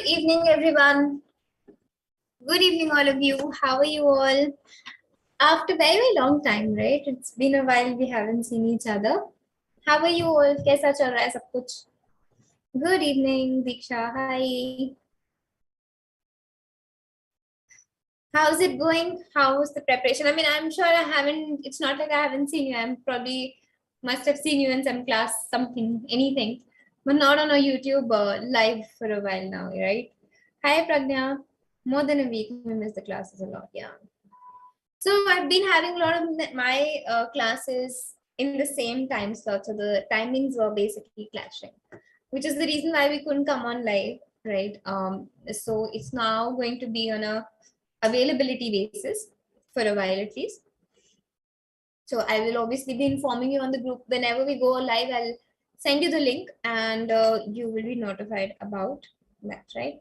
evening, everyone. Good evening, all of you. How are you all? After very, very long time, right? It's been a while we haven't seen each other. How are you all? कैसा चल रहा है सब कुछ? Good evening, Diksha. Hi. How's it going? How's the preparation? I mean, I'm sure I haven't, it's not like I haven't seen you. I'm probably must have seen you in some class, something, anything, but not on a YouTube live for a while now, right? Hi, Pragnya. More than a week, we miss the classes a lot, yeah. So I've been having a lot of my classes in the same time slot, so the timings were basically clashing, which is the reason why we couldn't come on live, right? So it's now going to be on a availability basis for a while at least. So I will obviously be informing you on the group whenever we go live. I'll send you the link and you will be notified about that, right?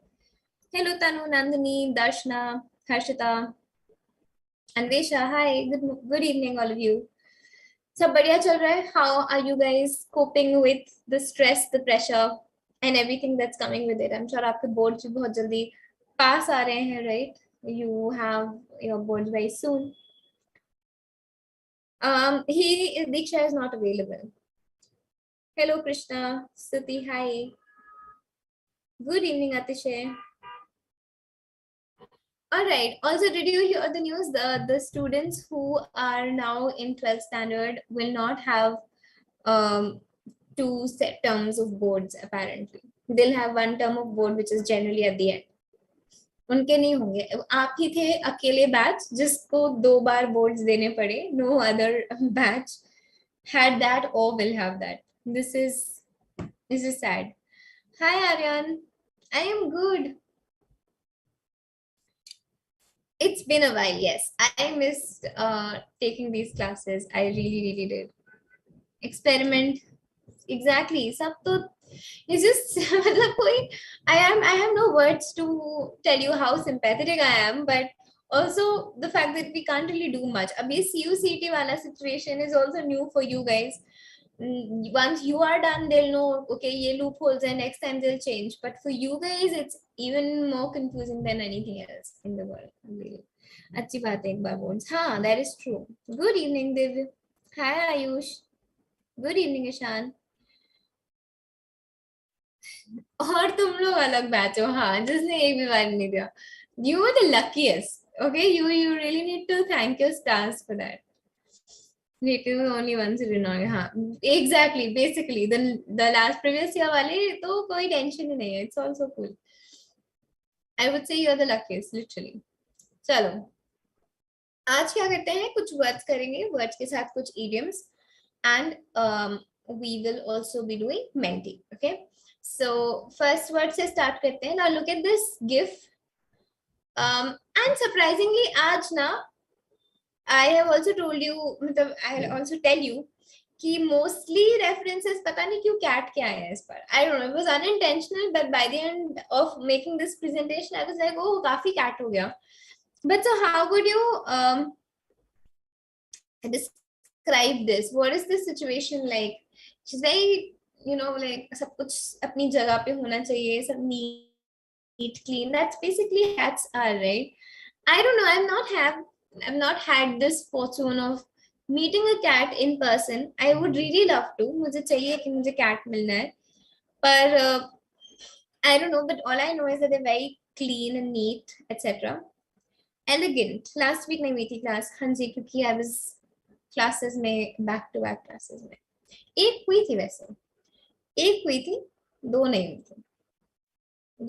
Hello Tanu, Nandini, Darshana, Harshita, Anvesha. Hi, good evening all of you. सब बढ़िया चल रहा है? How are you guys coping with the stress, the pressure and everything that's coming with it? I'm sure आपके boards भी बहुत जल्दी पास आ रहे हैं, right? You have your boards very soon. Diksha is not available. Hello Krishna, Stuti, hi. Good evening Atishay. All right. Also, did you hear the news? The students who are now in 12th standard will not have two set terms of boards apparently. They'll have one term of board which is generally at the end. उनके नहीं होंगे. आप ही थे अकेले batch जिसको 2 बार boards देने पड़े. No other batch had that or will have that. This is sad. Hi Aryan, I am good. It's been a while, yes. I missed taking these classes. I really did. Experiment, exactly. Sab to, it's just I have no words to tell you how sympathetic I am, but also the fact that we can't really do much. Abhi CUCT wala situation is also new for you guys. Once you are done, they'll know, okay, ye loopholes and next time they'll change. But for you guys, it's even more confusing than anything else in the world. अच्छी बात है एक बार boards. हाँ, that is true. Good evening, Divya. Hi, Ayush. Good evening, Ishan. और तुम लोग अलग batch हो. हाँ, जिसने एक भी बार नहीं दिया. You were the luckiest. Okay, you really need to thank your stars for that. Wait, you were the only ones who did not. हाँ, exactly. Basically, the last previous year वाले तो कोई tension ही नहीं है. It's also cool. I would say you're the luckiest, literally. चलो, आज क्या करते हैं? कुछ words करेंगे. Words के साथ कुछ idioms, and we will also be doing Menti. Okay. So first word से start करते हैं. Now look at this GIF. And surprisingly, आज ना, I have also told you, I'll also tell you कि mostly references पता नहीं क्यों cat के आए हैं इस पर. I don't know, it was unintentional, but by the end of making this presentation, I was like, oh, काफी cat हो गया. But so how would you describe this? What is the situation like? She's very, like सब कुछ अपनी जगह पे होना चाहिए, सब neat, clean. That's basically cats are, right? I don't know. I've not had this fortune of meeting a cat in person. I would really love to. मुझे चाहिए कि मुझे cat मिलना है. पर I don't know. But all I know is that they're very clean and neat, etc. Elegant. Last week मैं हुई थी class. हाँ जी, क्योंकि I was classes में back-to-back classes में. एक हुई थी वैसे. एक हुई थी, 2 नहीं हुई थी.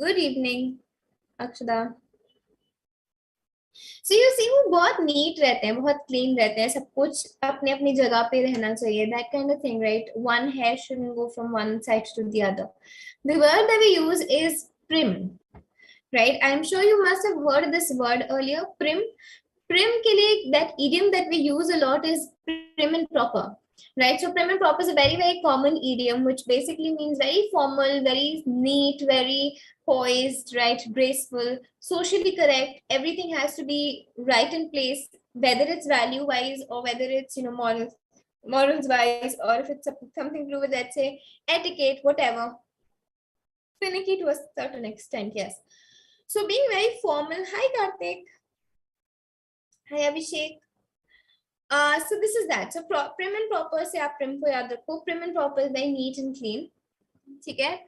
Good evening, Akshada. So you see, वो बहुत neat रहते हैं, बहुत clean रहते हैं, सब कुछ अपने अपनी जगह पे रहना चाहिए. That kind of thing, right? One hair shouldn't go from one side to the other. The word that we use is prim. Right? I'm sure you must have heard this word earlier, prim. Prim के लिए that idiom that we use a lot is prim and proper. Right? So prim and proper is a very, very common idiom, which basically means very formal, very neat, very poised, right? Graceful, socially correct. Everything has to be right in place, whether it's value-wise or whether it's, morals-wise, or if it's something to do with, let's say, etiquette, whatever. Finicky to a certain extent, yes. So being very formal. Hi, Karthik. Hi, Abhishek. So this is that. So prim and proper से आप prim को याद रखो. Prim and proper is very neat and clean. ठीक है?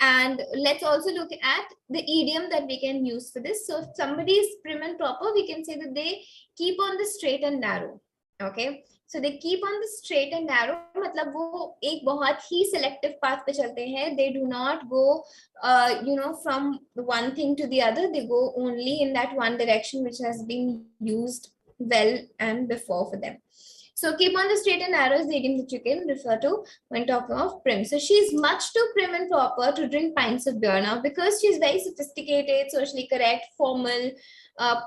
And let's also look at the idiom that we can use for this. So if somebody is prim and proper, we can say that they keep on the straight and narrow. Okay. So they keep on the straight and narrow. मतलब वो एक बहुत ही selective path पे चलते हैं. They do not go, from one thing to the other. They go only in that one direction which has been used well and before for them. So keep on the straight and narrow is the idiom that you can refer to when talking of Prim. So she's much too prim and proper to drink pints of beer now because she's very sophisticated, socially correct, formal,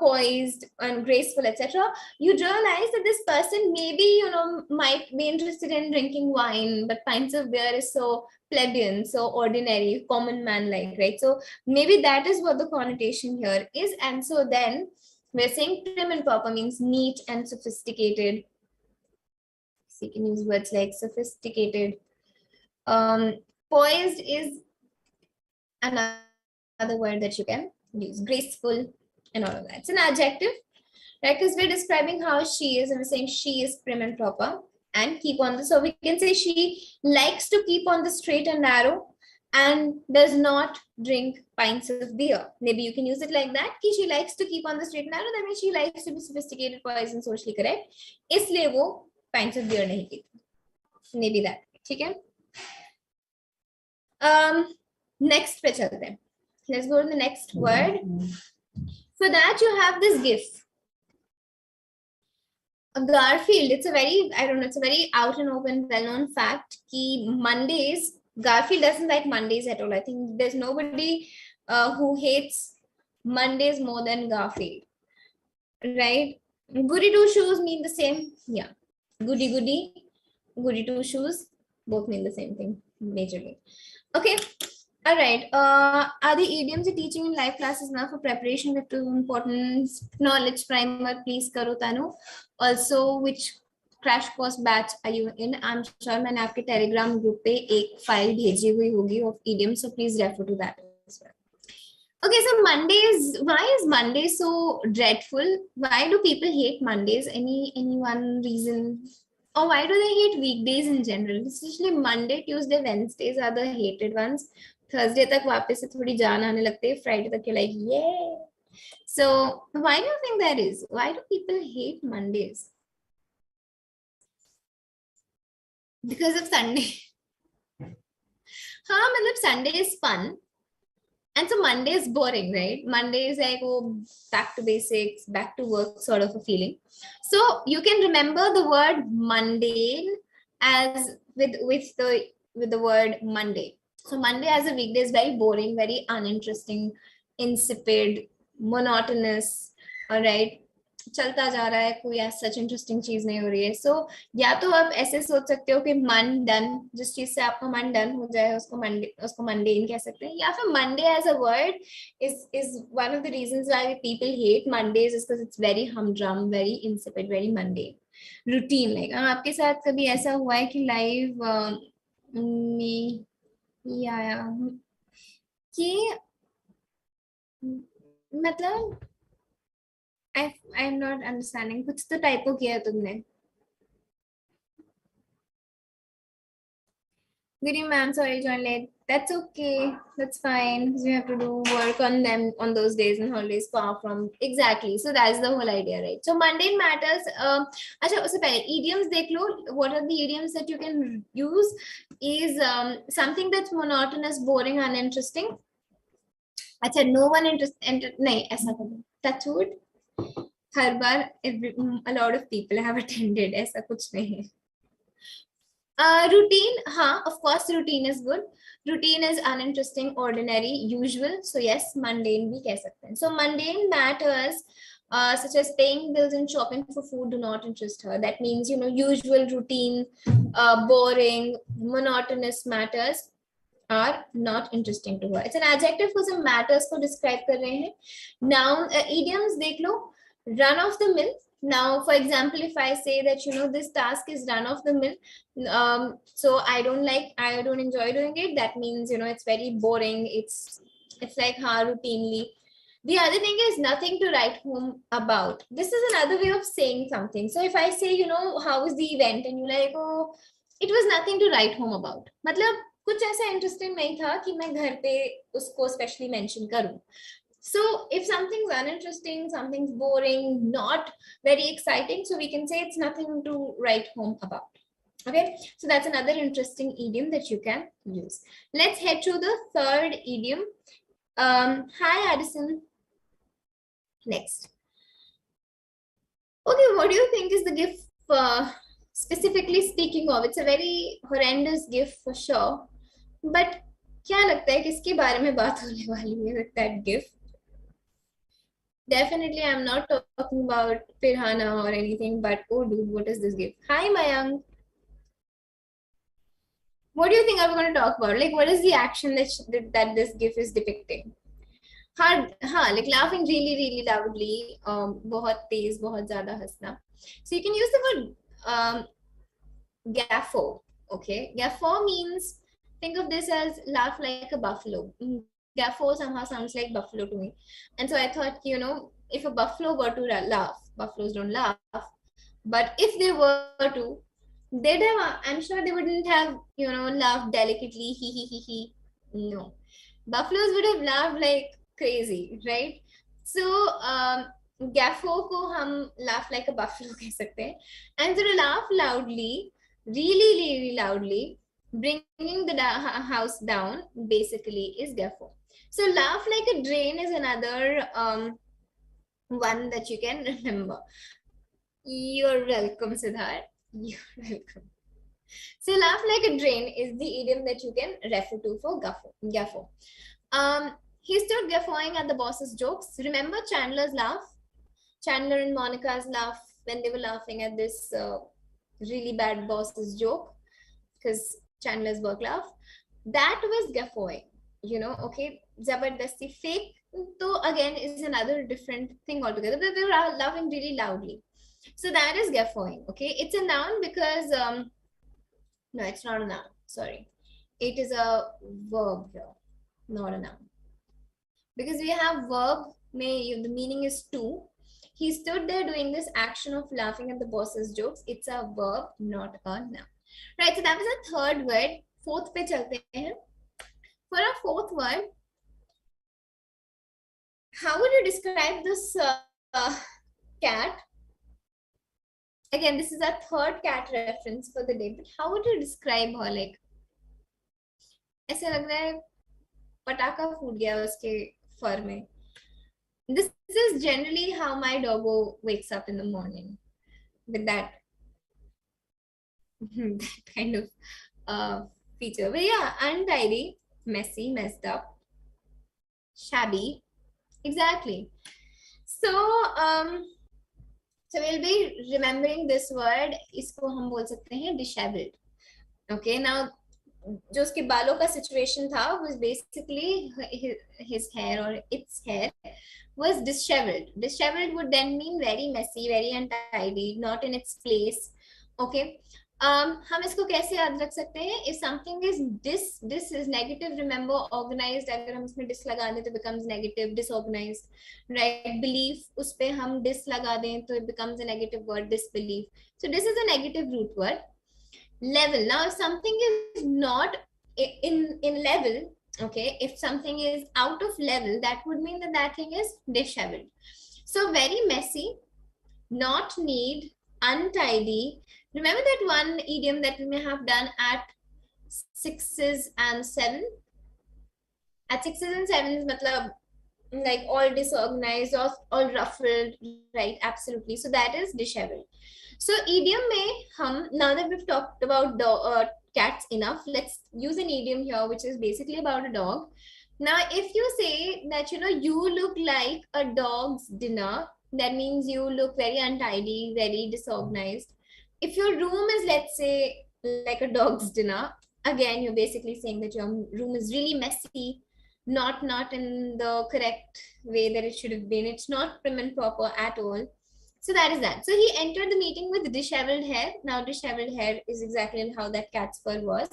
poised and graceful, etc. You realize that this person maybe, might be interested in drinking wine, but pints of beer is so plebeian, so ordinary, common man-like, right? So maybe that is what the connotation here is. And so then we're saying prim and proper means neat and sophisticated. So you can use words like sophisticated. Poised is another word that you can use. Graceful and all of that. It's an adjective, right? Because we're describing how she is and we're saying she is prim and proper and keep on the. So we can say she likes to keep on the straight and narrow and does not drink pints of beer. Maybe you can use it like that. Ki she likes to keep on the straight and narrow. That means she likes to be sophisticated, poised and socially correct. इसलिए वो pints of beer नहीं पीती. Maybe that. ठीक है? Next पे चलते हैं. Let's go to the next word. For that you have this GIF. Garfield, it's a very, it's a very out and open, well-known fact कि Mondays, Garfield doesn't like Mondays at all. I think there's nobody who hates Mondays more than Garfield, right? Goody two shoes mean the same. Yeah. Goody goody, goody two shoes, both mean the same thing, majorly. Okay. All right. Are the idioms you're teaching in live classes now for preparation with important knowledge primer? Please karo Tanu. Also, which crash course batch are you in? I'm sure मैंने आपके Telegram group पे एक file भेजी हुई होगी of idioms, so please refer to that as well. Okay, so Mondays. Why is Monday so dreadful? Why do people hate Mondays? Any one reason? Or why do they hate weekdays in general? Especially Monday, Tuesday, Wednesdays are the hated ones. Thursday तक वापस से थोड़ी जान आने लगते हैं. Friday तक you're like, yeah. So why do you think that is? Why do people hate Mondays? Because of Sunday. हाँ मतलब Sunday is fun. And so Monday is boring, right? Monday is like, oh, back to basics, back to work sort of a feeling. So you can remember the word mundane as with the word Monday. So Monday as a weekday is very boring, very uninteresting, insipid, monotonous, all right? चलता जा रहा है, कोई such interesting चीज नहीं हो रही है. सो या तो आप ऐसे सोच सकते हो कि मन डन, जिस चीज से आपका मन डन हो जाए उसको मंडेन कह सकते हैं. या फिर Monday as a word is one of the reasons why people hate Mondays is because it's very humdrum, very insipid, very mundane, routine. Like आपके साथ कभी ऐसा हुआ है कि लाइव में ये आया कि मतलब I'm not understanding. कुछ तो टाइपो किया है तुमने. Good evening, ma'am. Sorry, join late. That's okay. That's fine. We have to do work on them on those days and holidays far from. Exactly. So that's the whole idea, right? So mundane matters. अच्छा उससे पहले idioms देख लो. What are the idioms that you can use? Is something that's monotonous, boring, uninteresting. अच्छा no one interested. नहीं ऐसा करो. Touch wood. Her bar a lot of people have attended, ऐसा कुछ नहीं है. Routine, हाँ, of course routine is good. Routine is uninteresting, ordinary, usual. So yes, mundane भी कह सकते हैं. So mundane matters such as paying bills and shopping for food do not interest her. That means, usual, routine, boring, monotonous matters are not interesting to her. It's an adjective for some matters को describe कर रहे हैं. Noun, idioms देख लो. Run of the mill Now, for example, if I say that, this task is run of the mill, so I don't enjoy doing it, that means, it's very boring. It's like how routinely. The other thing is nothing to write home about. This is another way of saying something. So if I say, how was the event, and you're like, oh, it was nothing to write home about. मतलब कुछ ऐसा interesting नहीं था कि मैं घर पे उसको specially mention करूं. So if something's uninteresting, something's boring, not very exciting, so we can say it's nothing to write home about. Okay, so that's another interesting idiom that you can use. Let's head to the third idiom. Hi, Addison. Next. Okay, what do you think is the gift, specifically speaking of? It's a very horrendous gift for sure. But क्या लगता है किसके बारे में बात होने वाली है with that gift? Definitely, I'm not talking about Pirhana or anything, but oh dude, what is this gift? Hi, Mayank. What do you think I'm going to talk about? Like, what is the action that this gift is depicting? Like laughing really, really loudly, बहुत तेज, बहुत ज़्यादा हंसना. So you can use the word Guffaw. Okay, Guffaw means, think of this as laugh like a buffalo. Guffaw somehow sounds like buffalo to me, and so I thought, if a buffalo were to laugh, buffaloes don't laugh, but if they were to, they'd have, I'm sure they wouldn't have, laughed delicately, he. No, buffaloes would have laughed like crazy, right? So Guffaw ko hum laugh like a buffalo कह सकते हैं, and to laugh loudly, really, really loudly, bringing the house down basically is Guffaw. So laugh like a drain is another one that you can remember. You're welcome, Siddharth. You're welcome. So laugh like a drain is the idiom that you can refer to for Guffaw. He stood guffawing at the boss's jokes. Remember Chandler's laugh? Chandler and Monica's laugh when they were laughing at this really bad boss's joke, because Chandler's work laugh. That was guffawing, okay. Zabardasti fake, though, again, is another different thing altogether, but they were laughing really loudly. So that is guffawing, okay. It's a noun because, no, it's not a noun, sorry. It is a verb here, not a noun. Because we have verb, the meaning is to. He stood there doing this action of laughing at the boss's jokes. It's a verb, not a noun. Right, so that was a third word. Fourth pe chalte hain. For a fourth word, how would you describe this cat? Again, this is a third cat reference for the day, but how would you describe her? Like, ऐसा लग रहा है पटाखा फूट गया उसके फर में. This is generally how my doggo wakes up in the morning, with that kind of feature. But yeah, untidy, messy, messed up, shabby. Exactly. So we'll be remembering this word. इसको हम बोल सकते हैं disheveled. Okay, now जो उसके बालों का situation था was basically his hair or its hair was disheveled. Disheveled would then mean very messy, very untidy, not in its place. Okay. हम इसको कैसे याद रख सकते हैं? If something is this is negative, remember organized. अगर हम इसमें dis लगा दें तो becomes negative, disorganized, right? Belief, उस पे हम dis लगा दें तो it becomes a negative word, disbelief. So this is a negative root word. Level. Now, if something is not in level, okay, if something is out of level, that would mean that that thing is disheveled. So very messy, not neat, untidy. Remember that one idiom that we may have done at 6s and 7? At 6s and 7s, matlab, like all disorganized or all ruffled, right? Absolutely. So that is disheveled. So idiom mein hum, now that we've talked about cats enough, let's use an idiom here, which is basically about a dog. Now, if you say that, you look like a dog's dinner, that means you look very untidy, very disorganized. If your room is, let's say, like a dog's dinner, again, you're basically saying that your room is really messy, not in the correct way that it should have been. It's not prim and proper at all. So that is that. So he entered the meeting with disheveled hair. Now disheveled hair is exactly how that cat's fur was,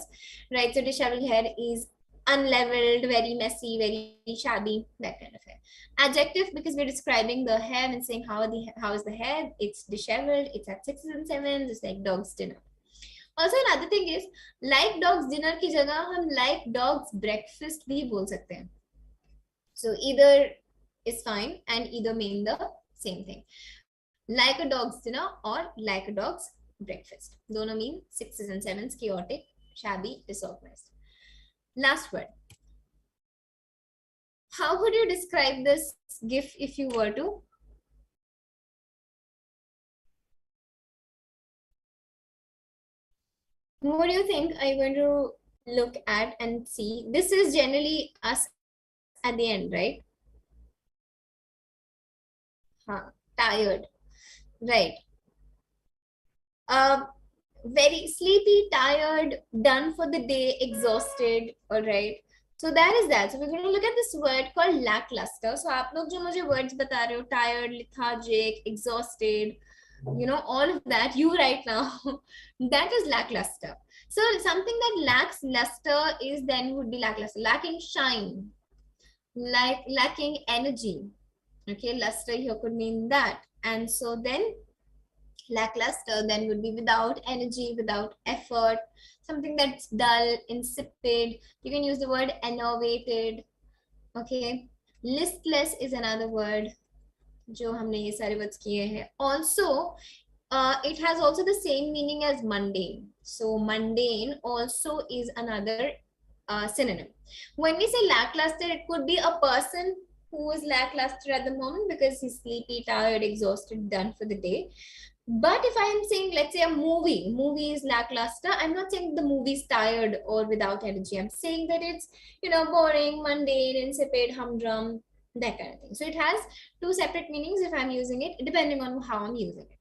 right? So disheveled hair is unleveled, very messy, very shabby, that kind of hair. Adjective, because we're describing the hair and saying how is the hair. It's disheveled. It's at 6s and 7s. It's like dog's dinner. Also another thing is like dog's dinner की जगह हम like dog's breakfast भी बोल सकते हैं. So either is fine and either mean the same thing. Like a dog's dinner or like a dog's breakfast. Dono mean 6s and 7s, chaotic, shabby, disorganized. Last word. How would you describe this GIF if you were to? What do you think are you going to look at and see? This is generally us at the end, right? Tired, right? Very sleepy, tired, done for the day, exhausted. All right. So that is that. So we're going to look at this word called lackluster. So आप लोग जो मुझे words बता रहे हो, tired, lethargic, exhausted, you know, all of that, you right now, that is lackluster. So something that lacks luster is then would be lackluster, lacking shine, like lacking energy. Okay, luster here could mean that. And so then lackluster then would be without energy, without effort, something that's dull, insipid. You can use the word enervated. Okay, listless is another word जो हमने ये सारे words किए हैं. Also, it has also the same meaning as mundane. So mundane also is another synonym. When we say lackluster, it could be a person who is lackluster at the moment because he's sleepy, tired, exhausted, done for the day. But if I am saying, let's say a movie is lackluster, I'm not saying the movie is tired or without energy. I'm saying that it's, you know, boring, mundane, insipid, humdrum, that kind of thing. So it has two separate meanings if I'm using it, depending on how I'm using it.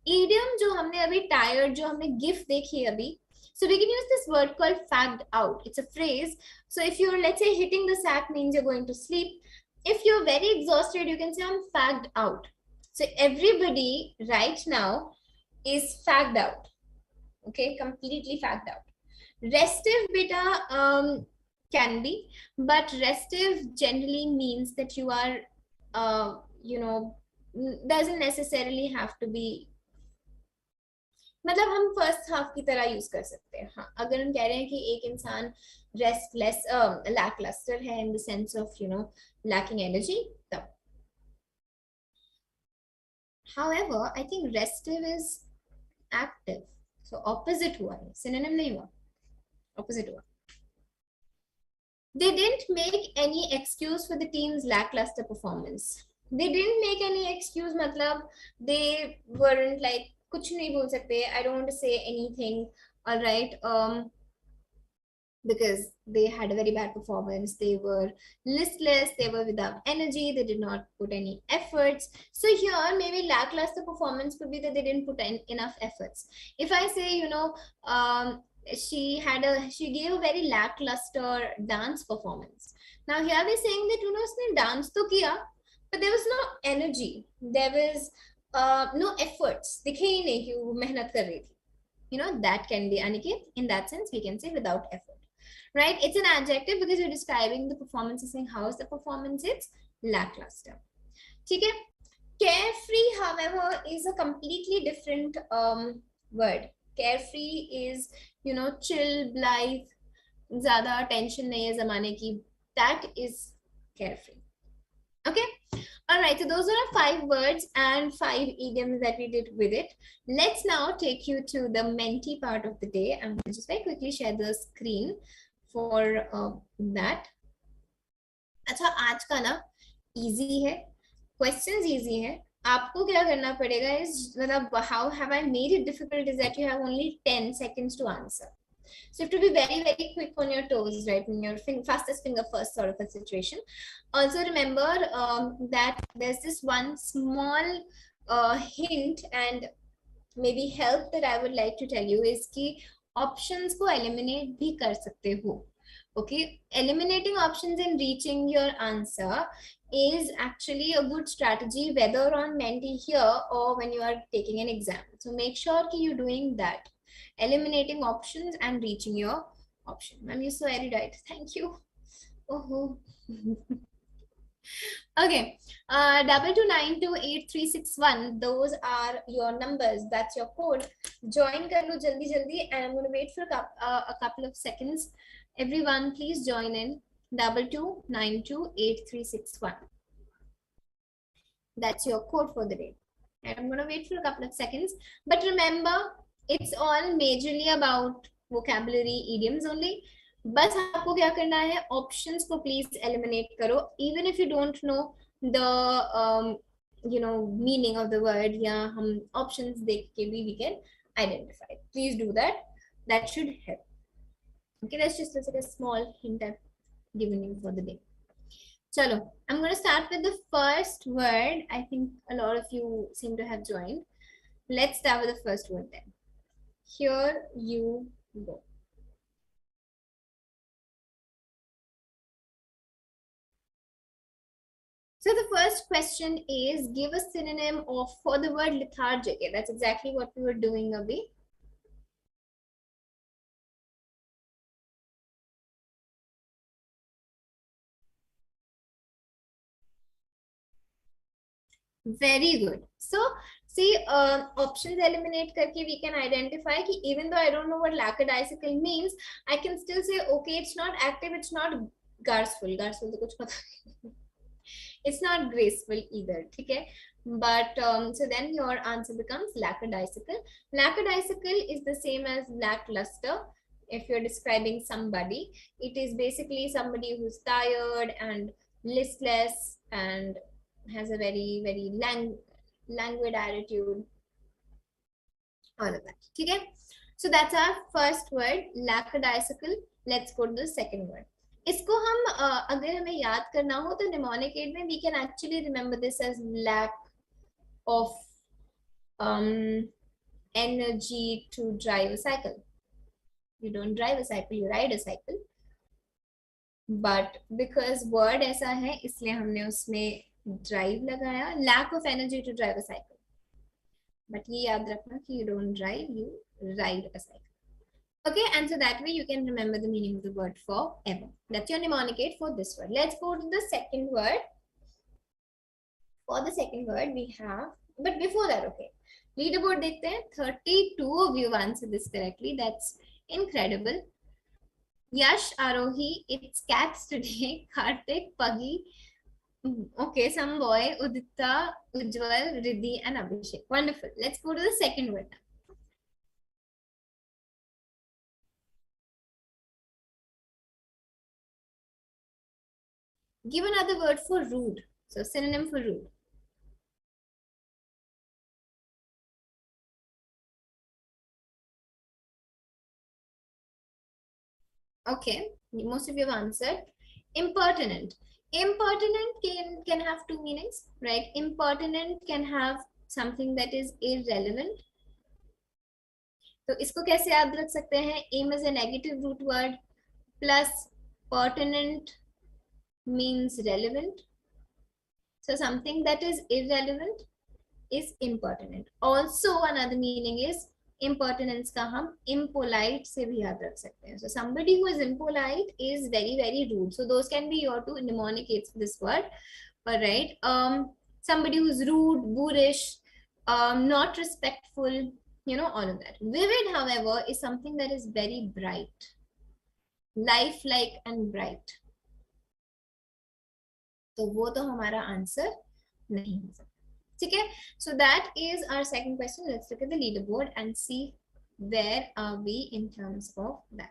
Idiom जो हमने अभी tired जो हमने GIF देखी अभी, so we can use this word called fagged out. It's a phrase. So if you're, let's say, hitting the sack means you're going to sleep. If you're very exhausted, you can say I'm fagged out. So everybody right now is fagged out. Okay, completely fagged out. Restive beta can be, but restive generally means that you are, you know, doesn't necessarily have to be. मतलब हम first half की तरह use कर सकते हैं. हाँ, अगर हम कह रहे हैं कि एक इंसान रेस्टलेस लैकलस्टर है in the sense of you know lacking energy, तब. However, I think restive is active. So opposite हुआ है, synonym नहीं हुआ, opposite हुआ. They didn't make any excuse for the team's lackluster performance. They didn't make any excuse, मतलब they weren't like कुछ नहीं बोल सकते. I don't want to say anything. All right. Because they had a very bad performance. They were listless. They were without energy. They did not put any efforts. So here, maybe lackluster performance could be that they didn't put in enough efforts. If I say, you know, she gave a very lackluster dance performance. Now here we're saying that, you know, उसने dance तो किया, but there was no energy. There was no efforts. दिखे ही नहीं कि वो मेहनत कर रही थी. You know, that can be Aniket. In that sense, we can say without effort. Right? It's an adjective because you're describing the performance, saying how is the performance? It's lackluster. Okay? Carefree, however, is a completely different word. Carefree is, you know, chill, blithe, ज़्यादा tension नहीं है ज़माने की. That is carefree. Okay? All right, so those are 5 words and 5 idioms that we did with it. Let's now take you to the Menti part of the day. I'm going to just very quickly share the screen for that. अच्छा, आज का ना easy है, questions easy है. आपको क्या करना पड़ेगा is, मतलब how have I made it difficult is that you have only 10 seconds to answer. So you have to be very, very quick on your toes, right? In your fastest finger first sort of a situation. Also remember that there's this one small hint and maybe help that I would like to tell you is कि options को eliminate भी कर सकते हो. Okay, eliminating options and reaching your answer is actually a good strategy, whether on Menti here or when you are taking an exam. So make sure that you're doing that, eliminating options and reaching your option. Ma'am, you're so erudite. Thank you. Oh. Okay, 22928361. Those are your numbers. That's your code. Join kar lo jaldi jaldi, and I'm going to wait for a couple of seconds. Everyone, please join in. 22928361. That's your code for the day. And I'm going to wait for a couple of seconds. But remember, it's all majorly about vocabulary, idioms only. बस आपको क्या करना है, options को please eliminate करो, even if you don't know the meaning of the word, या हम options देख के भी we can identify. Please do that. That should help. Okay, that's just like a small hint I've given you for the day. Chalo, I'm going to start with the first word. I think a lot of you seem to have joined. Let's start with the first word then. Here you go. So the first question is, give a synonym of for the word lethargic. Yeah, that's exactly what we were doing, Abhi. Very good. So see, options eliminate karke we can identify ki even though I don't know what lackadaisical means, I can still say, okay, it's not active, it's not graceful. Graceful to kuch pata nahi. It's not graceful either. Okay, but so then your answer becomes lackadaisical. Lackadaisical is the same as lackluster. If you're describing somebody, it is basically somebody who's tired and listless and has a very languid attitude, all of that. Okay, so that's our first word, lackadaisical. Let's go to the second word. इसको हम अगर हमें याद करना हो तो mnemonic aid में we can actually remember this as lack of energy to drive a cycle. You don't drive a cycle, you ride a cycle. But because word ऐसा है इसलिए हमने उसमें drive लगाया, lack of energy to drive a cycle. But ये याद रखना कि you don't drive, you ride a cycle. Okay, and so that way you can remember the meaning of the word forever. That's your mnemonic aid for this word. Let's go to the second word. For the second word we have, but before that, okay, leaderboard dekhte hain. 32 of you answered this correctly. That's incredible. Yash, Arohi, it's cats today. Karthik, Puggy, okay, some boy, Udita, Ujjwal, Riddhi, and Abhishek. Wonderful. Let's go to the second word. Give another word for rude. So synonym for rude. Okay, most of you have answered. Impertinent. Impertinent can have two meanings, right? Impertinent can have something that is irrelevant. तो इसको कैसे याद रख सकते हैं? Im is a negative root word plus pertinent means relevant. So something that is irrelevant is impertinent. Also another meaning is impertinence का हम impolite से भी याद रख सकते हैं. So somebody who is impolite is very rude. So those can be your two mnemonic aids for this word. All right. Somebody who's rude, boorish, not respectful, you know, all of that. Vivid, however, is something that is very bright, lifelike and bright. तो वो तो हमारा answer नहीं हो सकता. ठीक है, so that is our second question. Let's look at the leaderboard and see where are we in terms of that.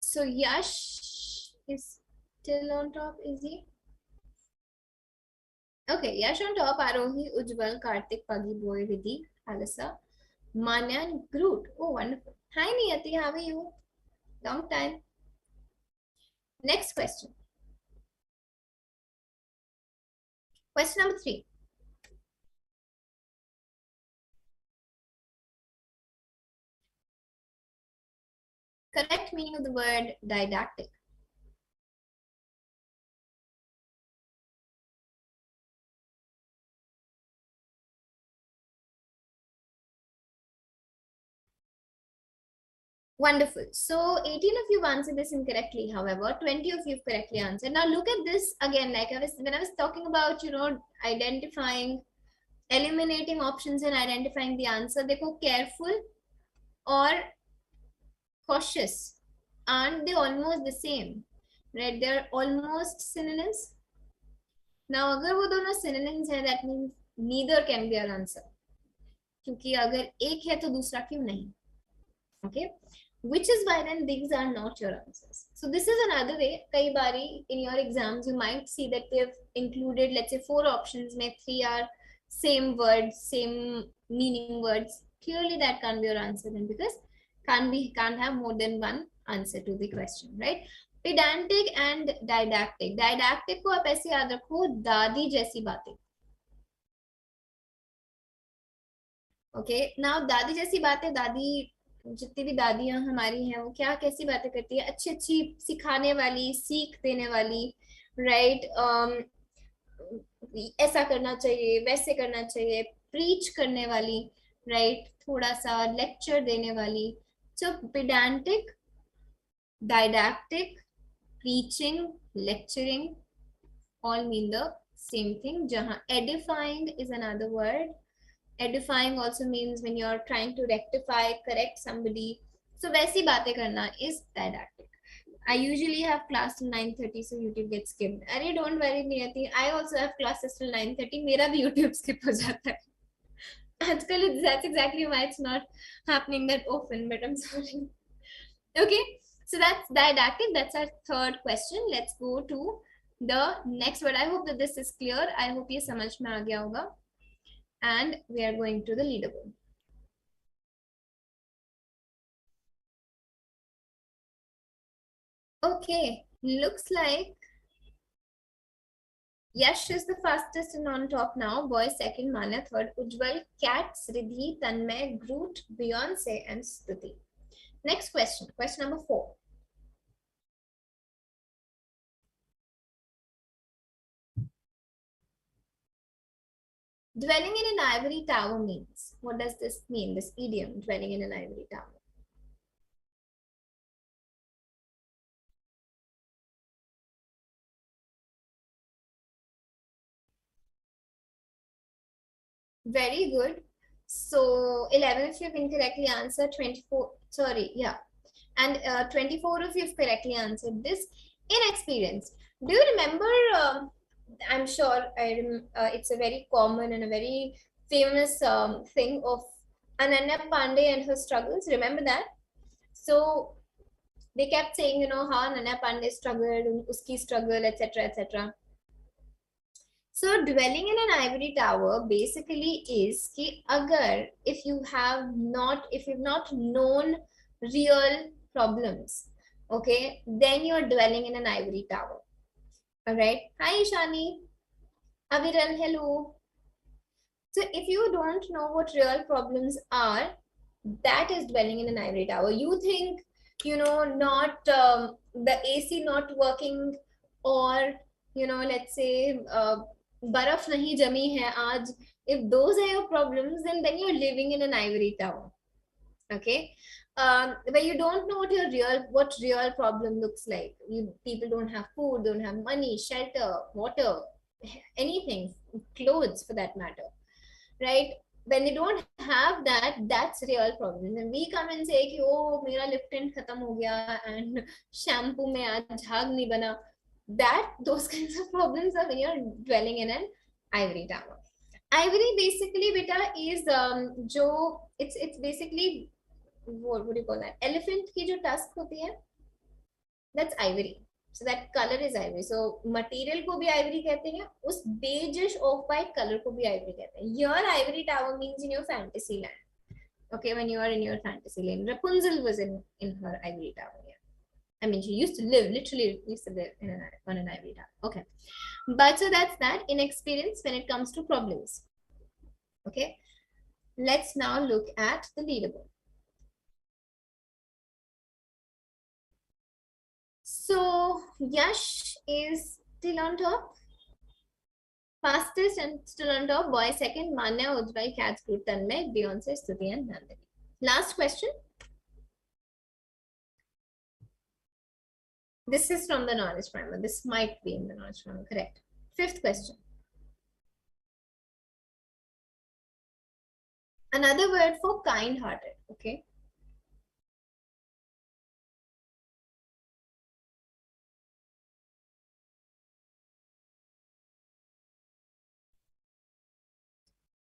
So Yash is still on top, is he? Okay, Yash on top, Arohi, Ujjwal, Karthik, Puggy Boy, Vidhi, Alisa, Manya, and Groot. Oh, wonderful. Hi Niyati, how are you? Long time. Next question. Question number 3. Correct meaning of the word didactic. Wonderful. So 18 of you answered this incorrectly. However, 20 of you have correctly answered. Now look at this again. Like when I was talking about, identifying, eliminating options and identifying the answer. देखो, careful or cautious. Aren't they almost the same? Right? They're almost synonyms. Now, अगर वो दोनों synonyms हैं, that means neither can be our answer. क्योंकि अगर एक है तो दूसरा क्यों नहीं? Okay. Which is why then these are not your answers. So this is another way. Kai bari in your exams, you might see that they've included, let's say, 4 options, maybe 3 are same words, same meaning words. Clearly that can't be your answer then, because can't have more than one answer to the question, right? Pedantic and didactic. Didactic को आप ऐसे याद रखो, दादी जैसी बातें. Okay, now दादी जैसी बातें, दादी जितनी भी दादियां हमारी हैं वो क्या कैसी बातें करती है, अच्छी अच्छी सिखाने वाली, सीख देने वाली, राइट? ऐसा करना चाहिए, वैसे करना चाहिए, प्रीच करने वाली, राइट? थोड़ा सा लेक्चर देने वाली. सो पेडांटिक, didactic, preaching, lecturing all mean the same thing. Jahan edifying is another word. Edifying also means when you're trying to rectify, correct somebody. So वैसी बातें करना is didactic. I usually have class till 9:30, so YouTube gets skipped. अरे don't worry Niyati, I also have classes till 9:30. मेरा भी YouTube skip हो जाता है. आजकल that's exactly why it's not happening that often, but I'm sorry. Okay, so that's didactic. That's our third question. Let's go to the next word. I hope that this is clear. I hope ये समझ में आ गया होगा. And we are going to the leaderboard. Okay, looks like Yash is the fastest and on top now. Boy second, Manya third, Ujjwal, Kat, Sridhi, Tanmay, Groot, Beyonce, and Stuti. Next question, question number 4. Dwelling in an ivory tower means, what does this mean, this idiom, dwelling in an ivory tower? Very good. So 11 of you have incorrectly answered, 24, sorry, yeah. And 24 of you have correctly answered this. Inexperienced. Do you remember, I'm sure it's a very common and a very famous thing of Ananya Pandey and her struggles. Remember that? So they kept saying, how Ananya Pandey struggled, uski struggle, etc., etc. So dwelling in an ivory tower basically is कि अगर if you've not known real problems, okay, then you're dwelling in an ivory tower. All right. Hi Ishani. Aviran, hello. So if you don't know what real problems are, that is dwelling in an ivory tower. You think, not the AC not working, or let's say baraf nahi jami hai aaj. If those are your problems, then you're living in an ivory tower. Okay, where you don't know what real problem looks like. People don't have food, don't have money, shelter, water, anything, clothes for that matter, right? When they don't have that, that's real problem. And we come and say कि oh मेरा lifting खत्म हो गया and shampoo में आज झाग नहीं बना. Those kinds of problems are when you're dwelling in an ivory tower. Ivory basically beta is it's basically, what would you call that, elephant की जो tusk होती है, that's ivory. So that color is ivory. So material को भी ivory कहते हैं, उस beigeish off-white color को भी ivory कहते हैं. Your ivory tower means in your fantasy land. Okay, when you are in your fantasy land. Rapunzel was in her ivory tower. Yeah. I mean, she literally used to live on an ivory tower. Okay. But so that's that. Inexperience when it comes to problems. Okay. Let's now look at the leaderboard. So Yash is still on top. Fastest and still on top. Boy second. Manya, Ujjwal, Cats Group, Tanmay, Beyonce, Stuti, and Nandini. Last question. This is from the knowledge primer. This might be in the knowledge primer. Correct. Fifth question. Another word for kind-hearted. Okay.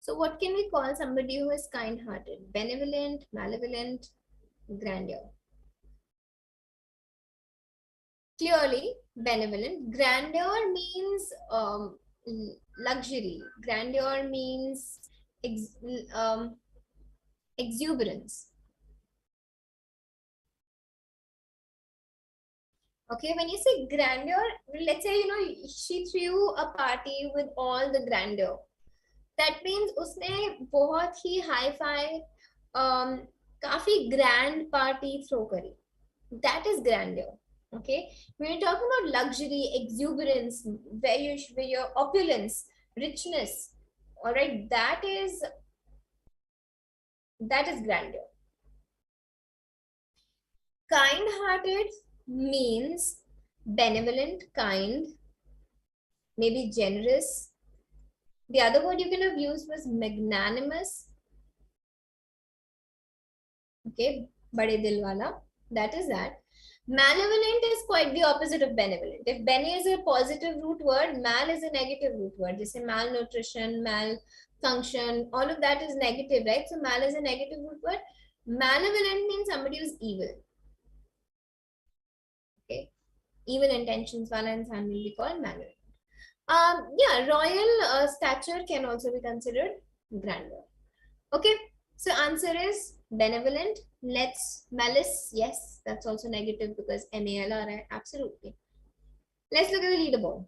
So what can we call somebody who is kind-hearted? Benevolent, malevolent, grandeur. Clearly, benevolent. Grandeur means luxury. Grandeur means ex exuberance. Okay, when you say grandeur, let's say, you know, she threw a party with all the grandeur. That means उसने बहुत ही hi-fi काफी grand party throw करी. That is grandeur. Okay, when you're talking about luxury, exuberance, where your opulence, richness, all right, that is grandeur. Kind-hearted means benevolent, kind, maybe generous. The other word you can have used was magnanimous. Okay, bade dil wala. That is that. Malevolent is quite the opposite of benevolent. If bene is a positive root word, mal is a negative root word. Just say malnutrition, malfunction, all of that is negative, right? So mal is a negative root word. Malevolent means somebody who's evil. Okay, evil intentions wala insan will be called malevolent. Yeah, royal stature can also be considered grandeur. Okay, so answer is benevolent. Let's malice. Yes, that's also negative because MALR. Absolutely. Let's look at the leaderboard.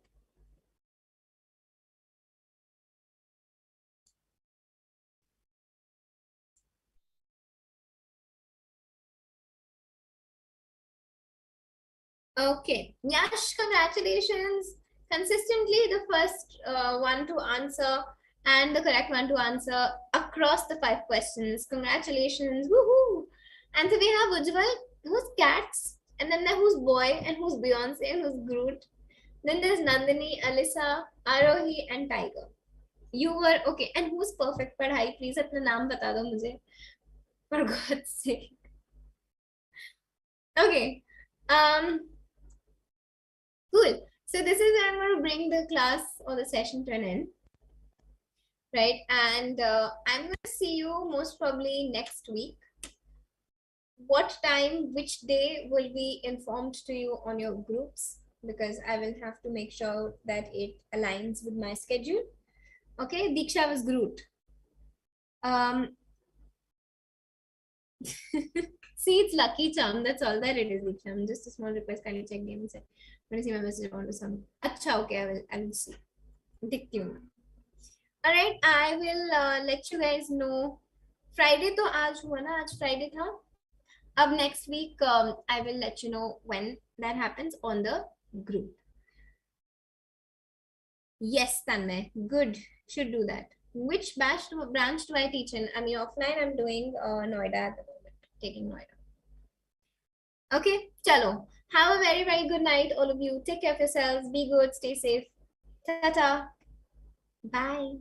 Okay, Yash, congratulations. Consistently the first one to answer and the correct one to answer across the 5 questions. Congratulations. Woohoo! And so we have Ujjwal, who's cats, and then who's boy, and who's Beyonce, and who's Groot. Then there's Nandini, Alyssa, Arohi, and Tiger. You were okay. And who's perfect पढ़ाई? Please अपना नाम बता दो मुझे. For God's sake. Okay. Cool. So this is where I'm going to bring the class or the session to an end. Right. And I'm going to see you most probably next week. What time, which day will be informed to you on your groups, because I will have to make sure that it aligns with my schedule. Okay. Diksha was Groot. See, it's lucky charm. That's all that it is, Diksha. Just a small request. Kindly check game and say, when I see my message on to some. Acha, okay, I will see. दिखती हूँ. All right, I will let you guys know. Friday तो आज हुआ ना, आज Friday था. Ab next week, I will let you know when that happens on the group. Yes, Tanmay, good. Should do that. Which branch do I teach in? I mean, offline, I'm doing Noida at the moment, taking Noida. Okay, chalo. Have a very, very good night, all of you. Take care of yourselves. Be good. Stay safe. Ta-ta. Bye.